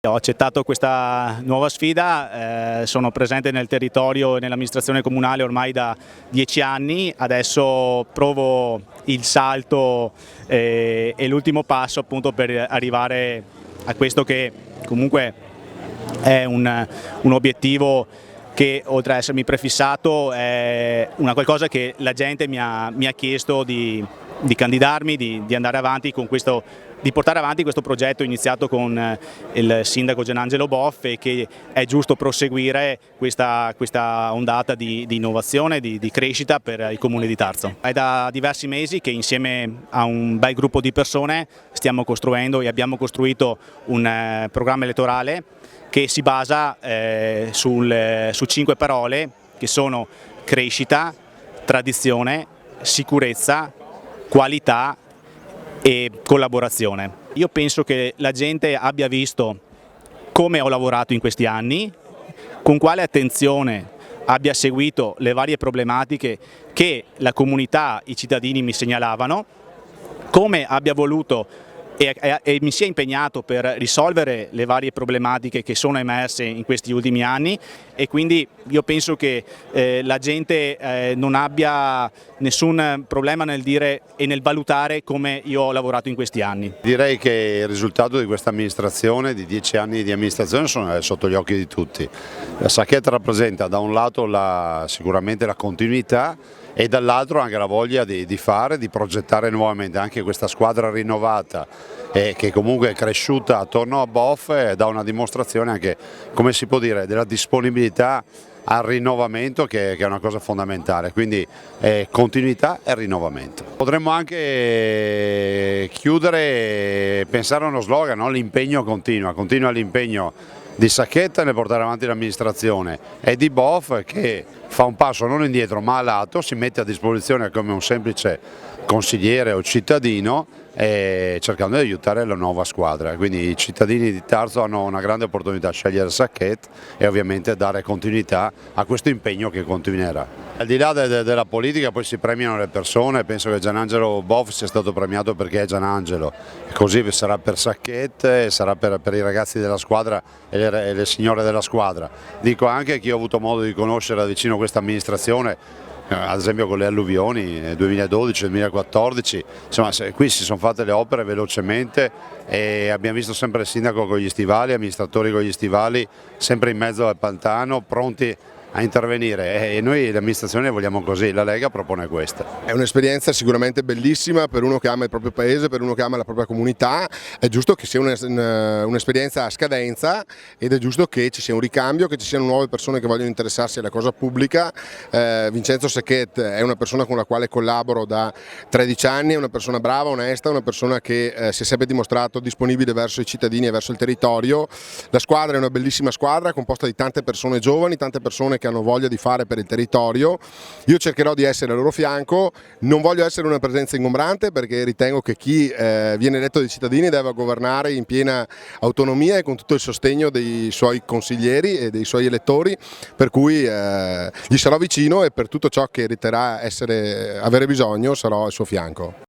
Ho accettato questa nuova sfida, sono presente nel territorio e nell'amministrazione comunale ormai da 10 anni, adesso provo il salto e l'ultimo passo appunto per arrivare a questo che comunque è un obiettivo che oltre ad essermi prefissato è una qualcosa che la gente mi ha chiesto di candidarmi, di andare avanti con questo, di portare avanti questo progetto iniziato con il sindaco Gianangelo Boff e che è giusto proseguire questa ondata di innovazione, di crescita per il comune di Tarzo. È da diversi mesi che insieme a un bel gruppo di persone stiamo costruendo e abbiamo costruito un programma elettorale che si basa su 5 parole che sono crescita, tradizione, sicurezza, qualità e collaborazione. Io penso che la gente abbia visto come ho lavorato in questi anni, con quale attenzione abbia seguito le varie problematiche che la comunità, i cittadini mi segnalavano, come abbia voluto e mi sia impegnato per risolvere le varie problematiche che sono emerse in questi ultimi anni e quindi io penso che la gente non abbia nessun problema nel dire e nel valutare come io ho lavorato in questi anni. Direi che il risultato di questa amministrazione, di 10 anni di amministrazione, è sotto gli occhi di tutti. La Sacchetta rappresenta da un lato sicuramente la continuità e dall'altro anche la voglia di fare, di progettare nuovamente anche questa squadra rinnovata che comunque è cresciuta attorno a Boff dà una dimostrazione anche, come si può dire, della disponibilità al rinnovamento che è una cosa fondamentale, quindi continuità e rinnovamento. Potremmo anche chiudere e pensare a uno slogan, no? L'impegno continua l'impegno di Sacchetta nel portare avanti l'amministrazione e di Boff che fa un passo non indietro ma a lato, si mette a disposizione come un semplice consigliere o cittadino cercando di aiutare la nuova squadra, quindi i cittadini di Tarzo hanno una grande opportunità di scegliere Sacchetta e ovviamente dare continuità a questo impegno che continuerà. Al di là della politica poi si premiano le persone, penso che Gianangelo Boff sia stato premiato perché è Gianangelo, così sarà per Sacchetta e sarà per i ragazzi della squadra e le signore della squadra. Dico anche che ho avuto modo di conoscere da vicino questa amministrazione, ad esempio con le alluvioni 2012-2014, insomma qui si sono fatte le opere velocemente e abbiamo visto sempre il sindaco con gli stivali, amministratori con gli stivali, sempre in mezzo al pantano, pronti a intervenire e noi l'amministrazione vogliamo così, la Lega propone questa. È un'esperienza sicuramente bellissima per uno che ama il proprio paese, per uno che ama la propria comunità, è giusto che sia un'esperienza a scadenza ed è giusto che ci sia un ricambio, che ci siano nuove persone che vogliono interessarsi alla cosa pubblica. Vincenzo Sacchetta è una persona con la quale collaboro da 13 anni, è una persona brava, onesta, una persona che si è sempre dimostrato disponibile verso i cittadini e verso il territorio. La squadra è una bellissima squadra composta di tante persone giovani, tante persone che hanno voglia di fare per il territorio. Io cercherò di essere al loro fianco, non voglio essere una presenza ingombrante perché ritengo che chi viene eletto dai cittadini deve governare in piena autonomia e con tutto il sostegno dei suoi consiglieri e dei suoi elettori, per cui gli sarò vicino e per tutto ciò che riterrà avere bisogno sarò al suo fianco.